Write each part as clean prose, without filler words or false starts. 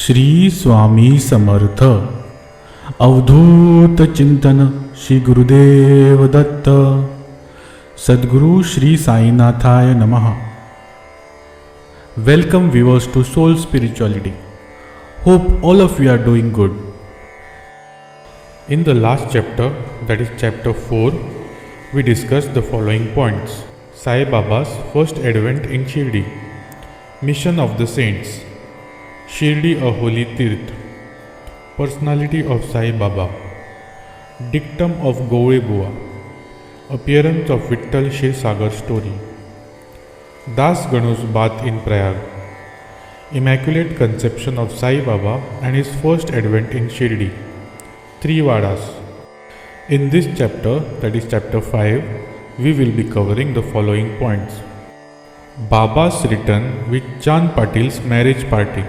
श्री स्वामी समर्थ अवधूत चिंतन श्री गुरुदेव दत्त सद्गुरु श्री साईनाथाय नमः. Welcome viewers to Soul Spirituality. Hope all of you are doing good. In the last chapter, that is chapter 4, we discussed the following points. Sai Baba's first advent in Shirdi, mission of the saints, Shirdi a holy tirth, personality of Sai Baba, dictum of Gowe Bua, appearance of Vittal Shri Sagar story, Das Ganu's bath in Prayag, immaculate conception of Sai Baba and his first advent in Shirdi, 3 Vadas. In this chapter, that is chapter 5, we will be covering the following points. Baba's return with Chand Patil's marriage party,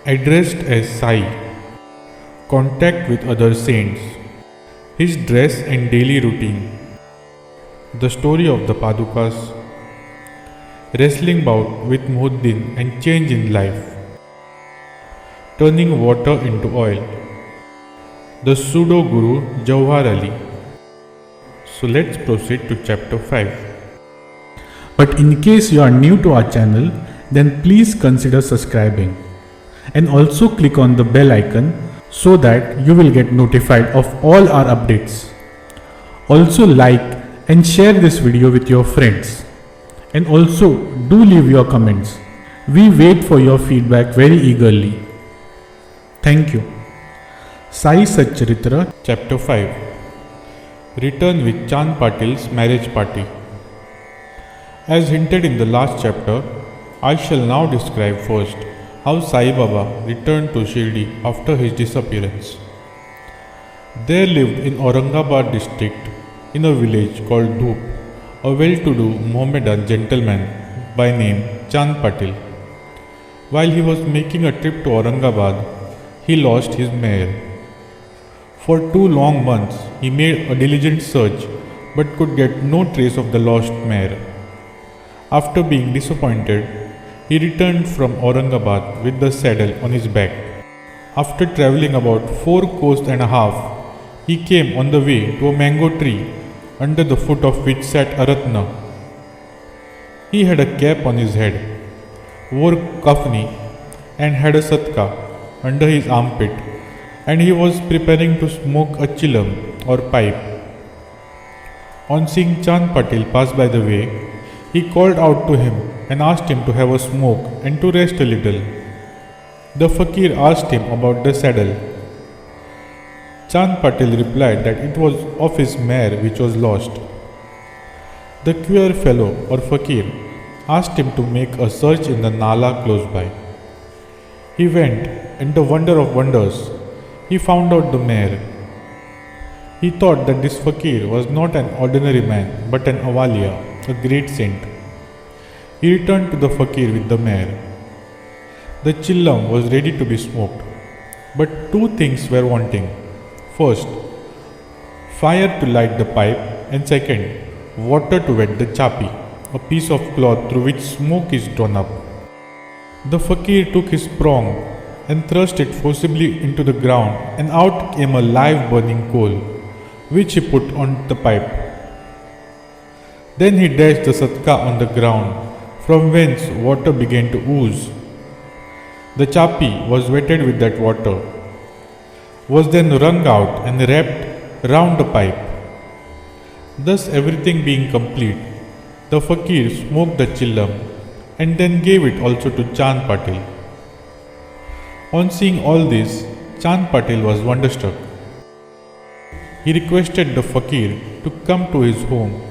addressed as Sai, contact with other saints, his dress and daily routine, the story of the Padukas, wrestling bout with Mohdin and change in life, turning water into oil, the Pseudo Guru Javhar Ali. So let's proceed to chapter 5. But in case you are new to our channel, then please consider subscribing and also click on the bell icon so that you will get notified of all our updates. Also like and share this video with your friends, and also do leave your comments. We wait for your feedback very eagerly. Thank you. Saisatcharitra chapter 5, return with Chand Patil's marriage party. As hinted in the last chapter, I shall now describe first how Sai Baba returned to Shirdi after his disappearance. There lived in Aurangabad district, in a village called Bout, a well-to-do Mohammedan gentleman by name Chand Patil. While he was making a trip to Aurangabad, he lost his mare. For 2 long months, he made a diligent search but could get no trace of the lost mare. After being disappointed, he returned from Aurangabad with the saddle on his back. After travelling about 4 kos and a half, he came on the way to a mango tree, under the foot of which sat a ratna. He had a cap on his head, wore kafni, and had a satka under his armpit, and he was preparing to smoke a chilam or pipe. On seeing Chand Patil pass by the way, he called out to him and asked him to have a smoke and to rest a little. The fakir asked him about the saddle. Chand Patil replied that it was of his mare which was lost. The queer fellow or fakir asked him to make a search in the nala close by. He went, and the wonder of wonders, he found out the mare. He thought that this fakir was not an ordinary man but an awaliya, a great saint. He returned to the fakir with the mare. The chillam was ready to be smoked, but 2 things were wanting. First, fire to light the pipe, and second, water to wet the chapi, a piece of cloth through which smoke is drawn up. The fakir took his prong and thrust it forcibly into the ground, and out came a live burning coal, which he put on the pipe. Then he dashed the satka on the ground, from whence water began to ooze. The chapi was wetted with that water, was then wrung out and wrapped round the pipe. Thus everything being complete, the fakir smoked the chillam and then gave it also to Chand Patil. On seeing all this, Chand Patil was wonderstruck. He requested the fakir to come to his home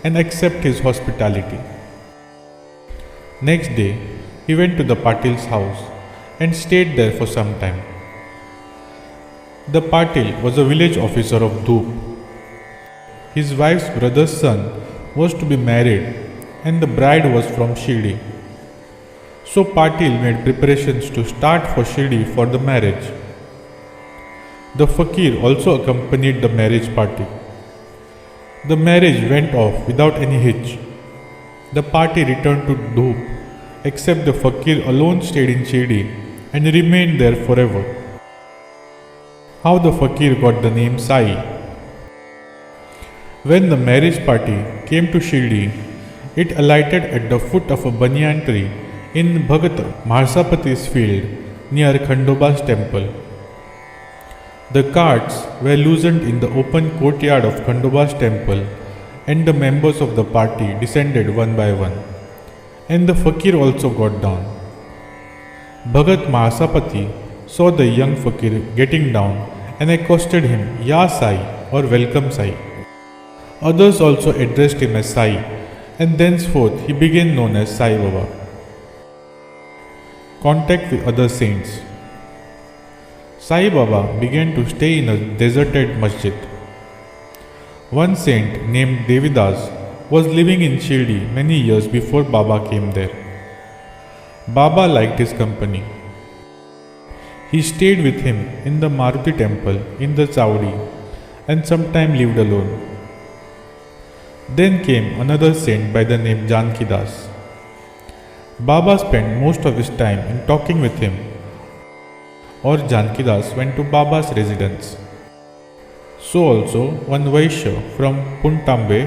and accept his hospitality. Next day, he went to the Patil's house and stayed there for some time. The Patil was a village officer of Bout. His wife's brother's son was to be married, and the bride was from Shirdi. So Patil made preparations to start for Shirdi for the marriage. The fakir also accompanied the marriage party. The marriage went off without any hitch. The party returned to Bout, except the fakir alone stayed in Shirdi and remained there forever. How the fakir got the name Sai. When the marriage party came to Shirdi, it alighted at the foot of a banyan tree in Bhagat Mahasamadhi's field near Khandoba's temple. The carts were loosened in the open courtyard of Khandoba's temple, and the members of the party descended one by one, and the fakir also got down. Bhagat Mahasamadhi saw the young fakir getting down and accosted him, Ya Sai, or Welcome Sai. Others also addressed him as Sai, and thenceforth he became known as Sai Baba. Contact with other saints. Sai Baba began to stay in a deserted masjid. One saint named Devidas was living in Shirdi many years before Baba came there. Baba liked his company. He stayed with him in the Maruti temple in the Chaudi and sometime lived alone. Then came another saint by the name Jankidas. Baba spent most of his time in talking with him, or Jankidas went to Baba's residence. So also one Vaishya from Puntambe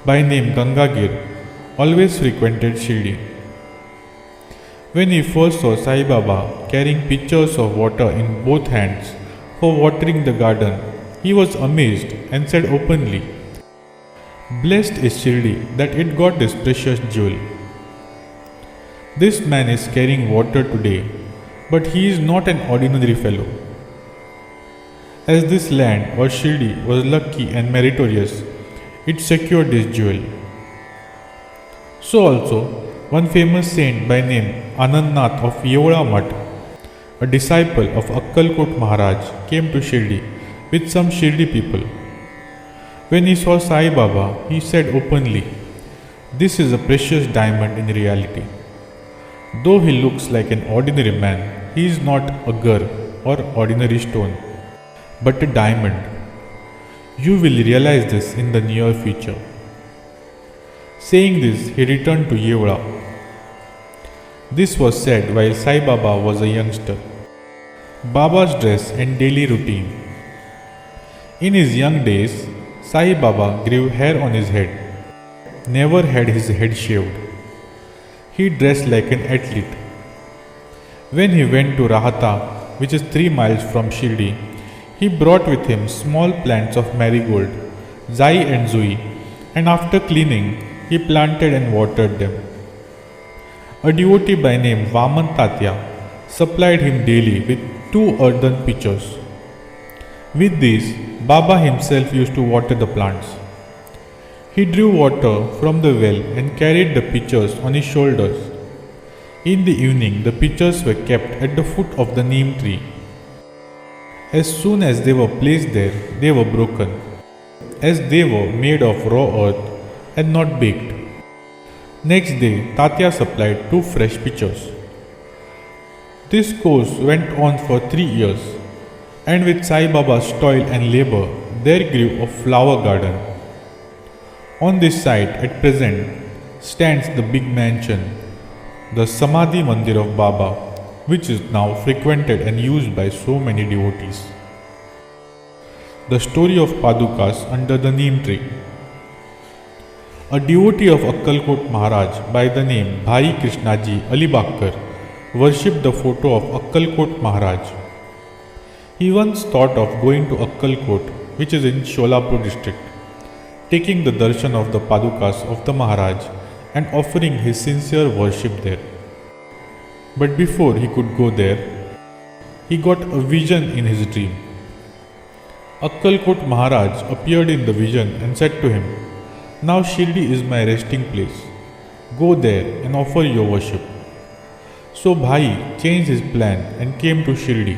by name Gangagir always frequented Shirdi. When he first saw Sai Baba carrying pitchers of water in both hands for watering the garden, he was amazed and said openly, "Blessed is Shirdi that it got this precious jewel. This man is carrying water today, but he is not an ordinary fellow." As this land or Shirdi was lucky and meritorious, it secured this jewel. So also, one famous saint by name Anandnath of Yeola Mutt, a disciple of Akkalkot Maharaj, came to Shirdi with some Shirdi people. When he saw Sai Baba, he said openly, "This is a precious diamond in reality. Though he looks like an ordinary man, he is not a gur or ordinary stone, but a diamond. You will realize this in the near future." Saying this, he returned to Yeola. This was said while Sai Baba was a youngster. Baba's dress and daily routine. In his young days, Sai Baba grew hair on his head, never had his head shaved. He dressed like an athlete. When he went to Rahata, which is 3 miles from Shirdi, he brought with him small plants of marigold, Zai and Zui, and after cleaning, he planted and watered them. A devotee by name Vaman Tatya supplied him daily with 2 earthen pitchers. With these, Baba himself used to water the plants. He drew water from the well and carried the pitchers on his shoulders. In the evening, the pitchers were kept at the foot of the neem tree. As soon as they were placed there, they were broken, as they were made of raw earth and not baked. Next day, Tatya supplied 2 fresh pitchers. This course went on for 3 years, and with Sai Baba's toil and labor, there grew a flower garden. On this site at present stands the big mansion, the Samadhi Mandir of Baba, which is now frequented and used by so many devotees. The story of Padukas under the neem tree. A devotee of Akkalkot Maharaj by the name Bhai Krishnaji Alibakkar worshipped the photo of Akkalkot Maharaj. He once thought of going to Akkalkot, which is in Sholapur district, taking the darshan of the Padukas of the Maharaj and offering his sincere worship there. But before he could go there, he got a vision in his dream. Akkalkot Maharaj appeared in the vision and said to him, "Now Shirdi is my resting place. Go there and offer your worship." So Bhai changed his plan and came to Shirdi,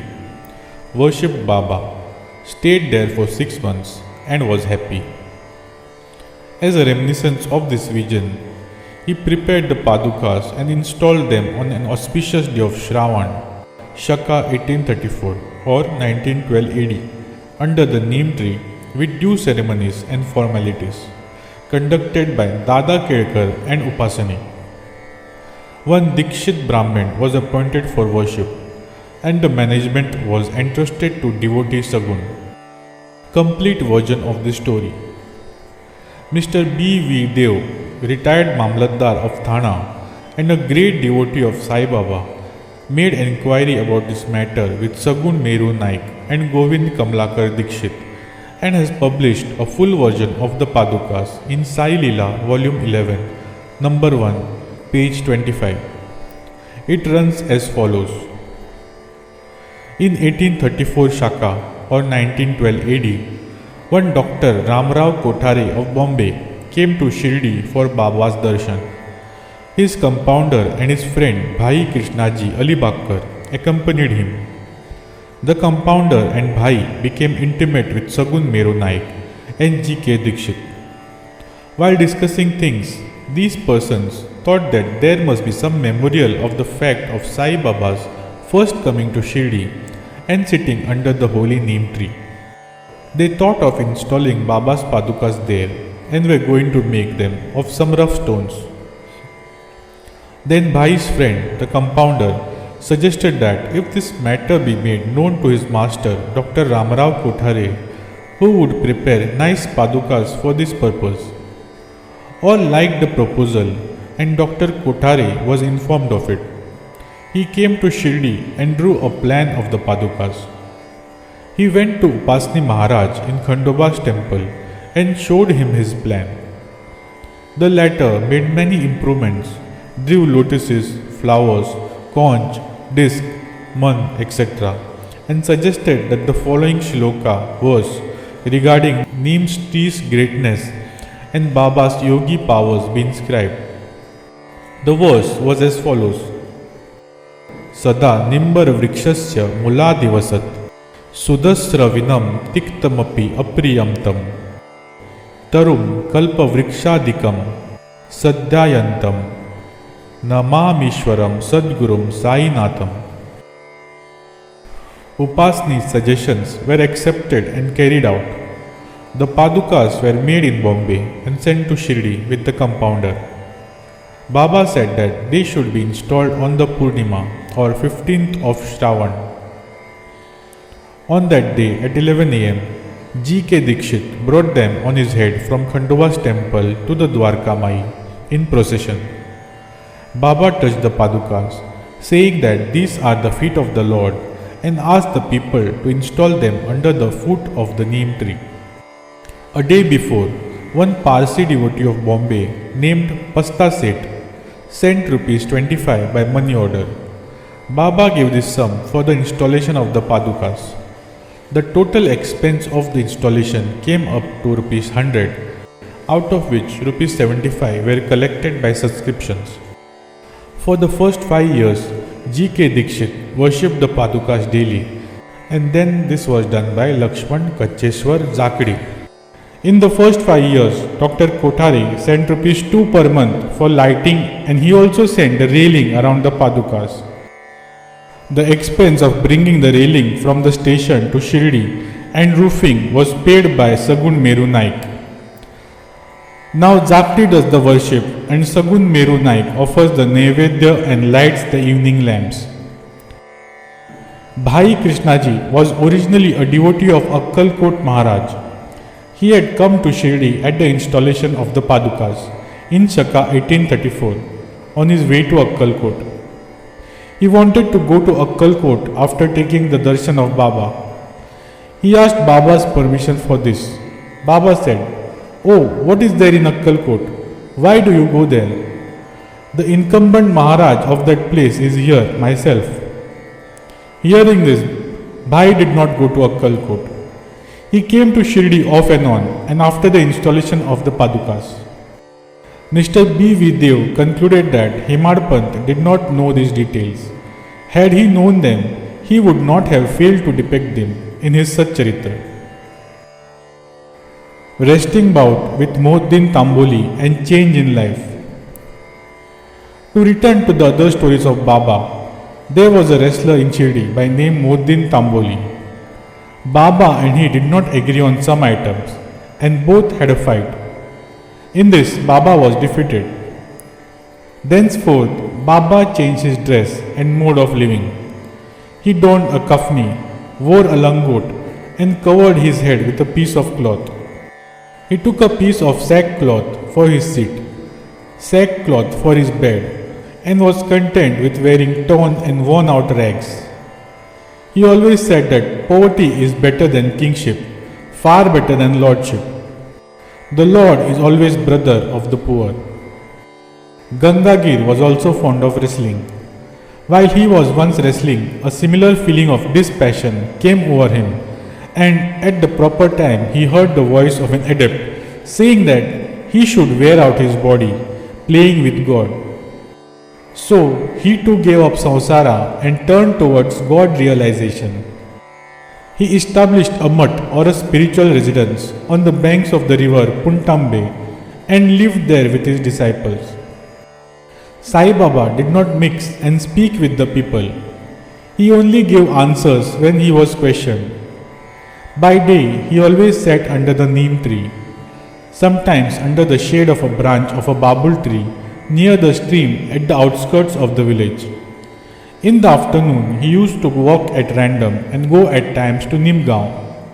worshipped Baba, stayed there for 6 months and was happy. As a reminiscence of this vision, he prepared the Padukas and installed them on an auspicious day of Shravan, Shaka 1834 or 1912 AD, under the neem tree with due ceremonies and formalities, conducted by Dada Kelkar and Upasani. One Dikshit Brahmin was appointed for worship, and the management was entrusted to devotee Sagun. Complete version of the story. Mr. B.V. Dev, retired Mamlatdar of Thana and a great devotee of Sai Baba, made enquiry about this matter with Sagun Meru Naik and Govind Kamlakar Dikshit, and has published a full version of the Padukas in Sai Leela, Volume 11, Number 1, page 25. It runs as follows. In 1834 Shaka or 1912 AD, one Dr. Ramrao Kothare of Bombay came to Shirdi for Baba's darshan. His compounder and his friend Bhai Krishnaji Alibakkar accompanied him. The compounder and Bhai became intimate with Sagun Meru Naik and G.K. Dikshit. While discussing things, these persons thought that there must be some memorial of the fact of Sai Baba's first coming to Shirdi and sitting under the holy neem tree. They thought of installing Baba's Padukas there and were going to make them of some rough stones. Then Bhai's friend, the compounder, suggested that if this matter be made known to his master, Dr. Ramrao Kothare, who would prepare nice Padukas for this purpose. All liked the proposal and Dr. Kothare was informed of it. He came to Shirdi and drew a plan of the Padukas. He went to Upasni Maharaj in Khandoba's temple and showed him his plan. The latter made many improvements, drew lotuses, flowers, conch, disc, man, etc. and suggested that the following shloka verse regarding neem tree's greatness and Baba's yogi powers be inscribed. The verse was as follows. Sada nimbar vrikshasya mula divasat Sudasravinam tiktamapi apriyamtam Tarum kalpa vrikshadikam Sadhyayantam Namamishwaram Sadgurum Sainatham. Upasni's suggestions were accepted and carried out. The Padukas were made in Bombay and sent to Shirdi with the compounder. Baba said that they should be installed on the Purnima or 15th of Shravan. On that day at 11 am, G.K. Dikshit brought them on his head from Khandoba's temple to the Dwarka Mai in procession. Baba touched the Padukas, saying that these are the feet of the Lord, and asked the people to install them under the foot of the neem tree. A day before, one Parsi devotee of Bombay named Pasta Seth sent ₹25 by money order. Baba gave this sum for the installation of the Padukas. The total expense of the installation came up to ₹100, out of which ₹75 were collected by subscriptions. For the first 5 years, G.K. Dikshit worshipped the Padukas daily, and then this was done by Lakshman Kacheswar Zakdi. In the first 5 years, Dr. Kothare sent ₹2 per month for lighting, and he also sent the railing around the Padukas. The expense of bringing the railing from the station to Shirdi and roofing was paid by Sagun Meru Naik. Now Zakti does the worship and Sagun Meru Naik offers the Naivedya and lights the evening lamps. Bhai Krishnaji was originally a devotee of Akkalkot Maharaj. He had come to Shirdi at the installation of the Padukas in Shaka 1834 on his way to Akkalkot. He wanted to go to Akkalkot after taking the darshan of Baba. He asked Baba's permission for this. Baba said, "Oh, what is there in Akkalkot? Why do you go there? The incumbent Maharaj of that place is here, myself." Hearing this, Bhai did not go to Akkalkot. He came to Shirdi off and on and after the installation of the Padukas. Mr. B.V. Dev concluded that Hemad Pant did not know these details. Had he known them, he would not have failed to depict them in his Saicharitra. Resting bout with Mohdin Tamboli and change in life. To return to the other stories of Baba, there was a wrestler in Shirdi by name Mohdin Tamboli. Baba and he did not agree on some items, and both had a fight. In this, Baba was defeated. Thenceforth, Baba changed his dress and mode of living. He donned a kafni, wore a langot, and covered his head with a piece of cloth. He took a piece of sackcloth for his seat, sackcloth for his bed, and was content with wearing torn and worn out rags. He always said that poverty is better than kingship, far better than lordship. The Lord is always brother of the poor. Gangagir was also fond of wrestling. While he was once wrestling, a similar feeling of dispassion came over him, and at the proper time he heard the voice of an adept saying that he should wear out his body, playing with God. So he too gave up samsara and turned towards God realization. He established a mutt or a spiritual residence on the banks of the river Puntambe and lived there with his disciples. Sai Baba did not mix and speak with the people. He only gave answers when he was questioned. By day, he always sat under the neem tree, sometimes under the shade of a branch of a babul tree near the stream at the outskirts of the village. In the afternoon, he used to walk at random and go at times to Nimgaon.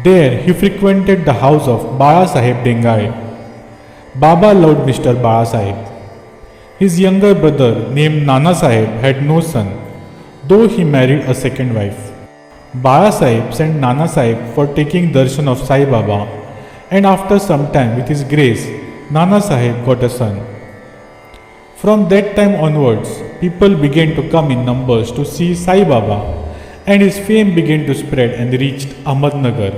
There, he frequented the house of Bala Saheb Dengai. Baba loved Mr. Bala Saheb. His younger brother, named Nana Saheb, had no son, though he married a second wife. Bala Saheb sent Nana Saheb for taking darshan of Sai Baba, and after some time, with his grace, Nana Saheb got a son. From that time onwards, people began to come in numbers to see Sai Baba, and his fame began to spread and reached Ahmednagar.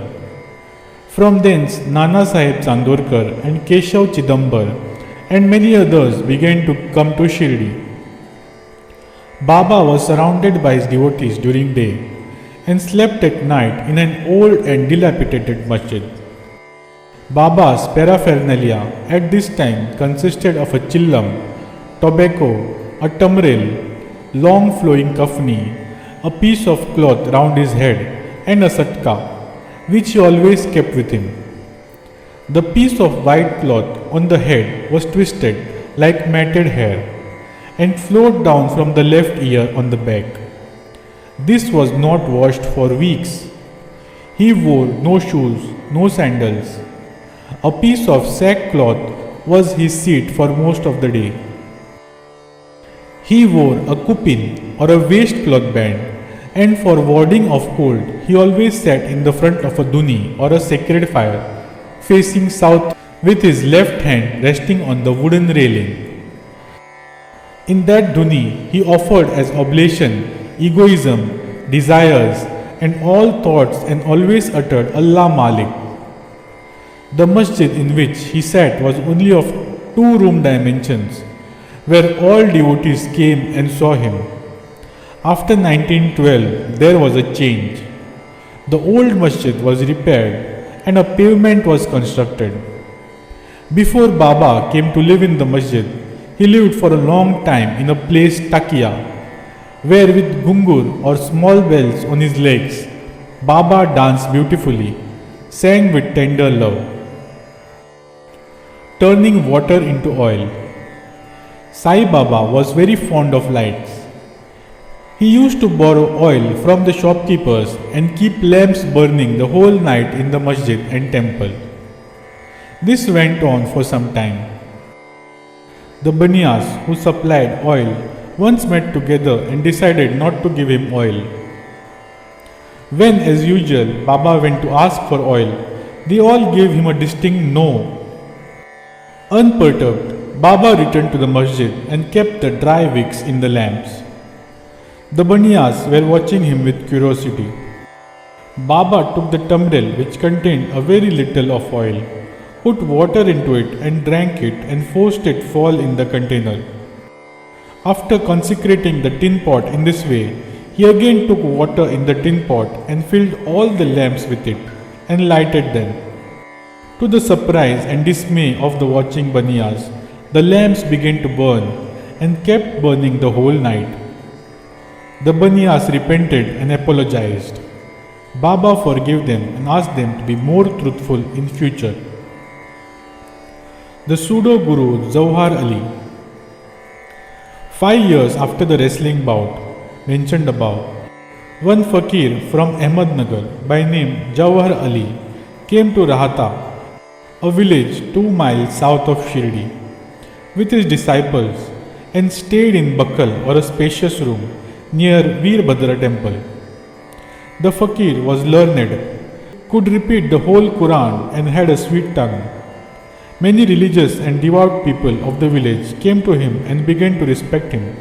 From thence, Nana Saheb Chandorkar and Keshav Chidambar and many others began to come to Shirdi. Baba was surrounded by his devotees during day and slept at night in an old and dilapidated masjid. Baba's paraphernalia at this time consisted of a chillam, tobacco, a tamril, long flowing kafni, a piece of cloth round his head, and a satka, which he always kept with him. The piece of white cloth on the head was twisted like matted hair and flowed down from the left ear on the back. This was not washed for weeks. He wore no shoes, no sandals. A piece of sackcloth was his seat for most of the day. He wore a kupin or a waistcloth band, and for warding off cold, he always sat in the front of a dhuni or a sacred fire, facing south with his left hand resting on the wooden railing. In that dhuni, he offered as oblation egoism, desires, and all thoughts, and always uttered Allah Malik. The masjid in which he sat was only of 2-room dimensions, where all devotees came and saw him. After 1912, there was a change. The old masjid was repaired and a pavement was constructed. Before Baba came to live in the masjid, he lived for a long time in a place Takia, where with gungur or small bells on his legs, Baba danced beautifully, sang with tender love. Turning water into oil. Sai Baba was very fond of lights. He used to borrow oil from the shopkeepers and keep lamps burning the whole night in the masjid and temple. This went on for some time. The Baniyas who supplied oil once met together and decided not to give him oil. When, as usual, Baba went to ask for oil, they all gave him a distinct no. Unperturbed, Baba returned to the masjid and kept the dry wicks in the lamps. The Baniyas were watching him with curiosity. Baba took the tamril, which contained a very little of oil, put water into it and drank it and forced it fall in the container. After consecrating the tin pot in this way, he again took water in the tin pot and filled all the lamps with it and lighted them. To the surprise and dismay of the watching Baniyas, the lamps began to burn and kept burning the whole night. The Baniyas repented and apologized. Baba forgave them and asked them to be more truthful in future. The Pseudo Guru Javhar Ali. 5 years after the wrestling bout mentioned above, One fakir from Ahmednagar by name Javhar Ali came to Rahata, a village 2 miles south of Shirdi, with his disciples and stayed in Bakal or a spacious room near Veerbhadra temple. The fakir was learned, could repeat the whole Quran and had a sweet tongue. Many religious and devout people of the village came to him and began to respect him.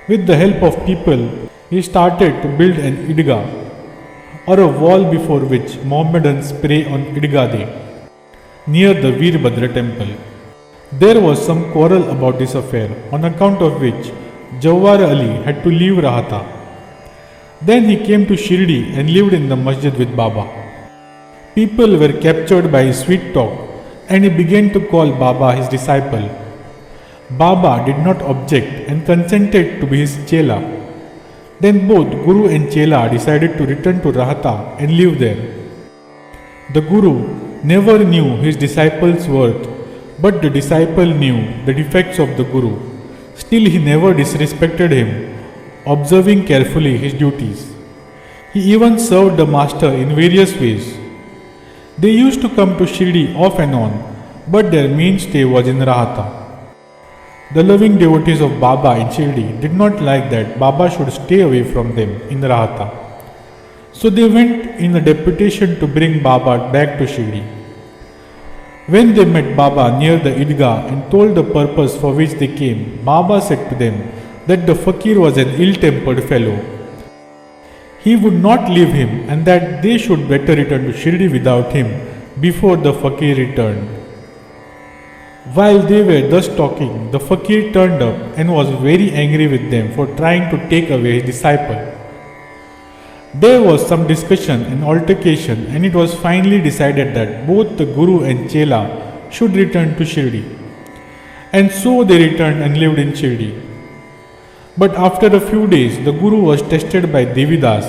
With the help of people, he started to build an idgah, or a wall before which Mohammedans pray on Idgah Day, near the Veerbhadra temple. There was some quarrel about this affair, on account of which Javhar Ali had to leave Rahata. Then he came to Shirdi and lived in the masjid with Baba. People were captured by his sweet talk, and he began to call Baba his disciple. Baba did not object and consented to be his chela. Then both Guru and Chela decided to return to Rahata and live there. The Guru never knew his disciple's worth, but the disciple knew the defects of the Guru. Still he never disrespected him, observing carefully his duties. He even served the master in various ways. They used to come to Shirdi off and on, but their mainstay was in Rahata. The loving devotees of Baba in Shirdi did not like that Baba should stay away from them in Rahata. So they went in a deputation to bring Baba back to Shirdi. When they met Baba near the Idgah and told the purpose for which they came, Baba said to them that the fakir was an ill-tempered fellow. He would not leave him and that they should better return to Shirdi without him before the fakir returned. While they were thus talking, the fakir turned up and was very angry with them for trying to take away his disciple. There was some discussion and altercation, and it was finally decided that both the Guru and Chela should return to Shirdi. And so they returned and lived in Shirdi. But after a few days, the Guru was tested by Devidas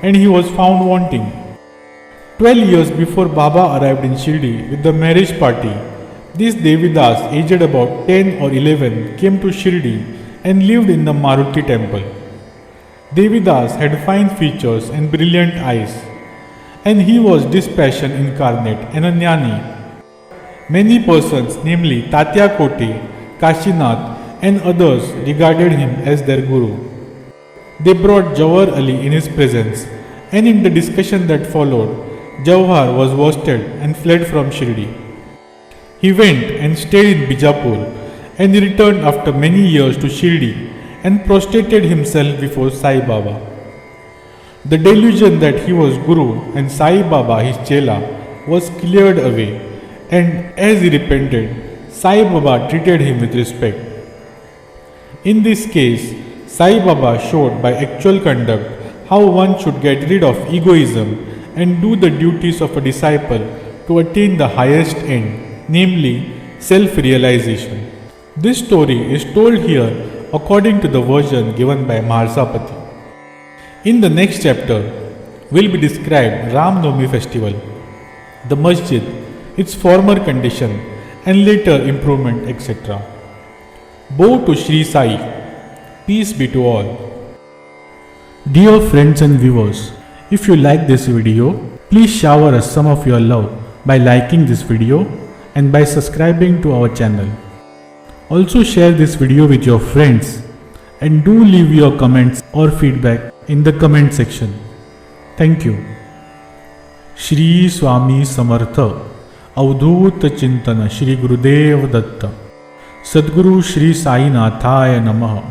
and he was found wanting. 12 years before Baba arrived in Shirdi with the marriage party, this Devidas, aged about 10 or 11, came to Shirdi and lived in the Maruti temple. Devidas had fine features and brilliant eyes, and he was dispassion incarnate and a jnani. Many persons, namely Tatya Kote, Kashinath, and others regarded him as their Guru. They brought Javhar Ali in his presence, and in the discussion that followed, Javhar was worsted and fled from Shirdi. He went and stayed in Bijapur, and he returned after many years to Shirdi and prostrated himself before Sai Baba. The delusion that he was Guru and Sai Baba his Chela was cleared away, and as he repented, Sai Baba treated him with respect. In this case, Sai Baba showed by actual conduct how one should get rid of egoism and do the duties of a disciple to attain the highest end, namely self-realization. This story is told here according to the version given by Mahasamadhi. In the next chapter will be described Ram Navami festival, the masjid, its former condition and later improvement, etc. Bow to Shri Sai. Peace be to all. Dear friends and viewers, if you like this video, please shower us some of your love by liking this video and by subscribing to our channel. Also share this video with your friends and do leave your comments or feedback in the comment section. Thank you. Shri Swami Samartha Avdhut Chintana Shri Gurudev Datta Sadguru Shri Sai Nathaya Namaha.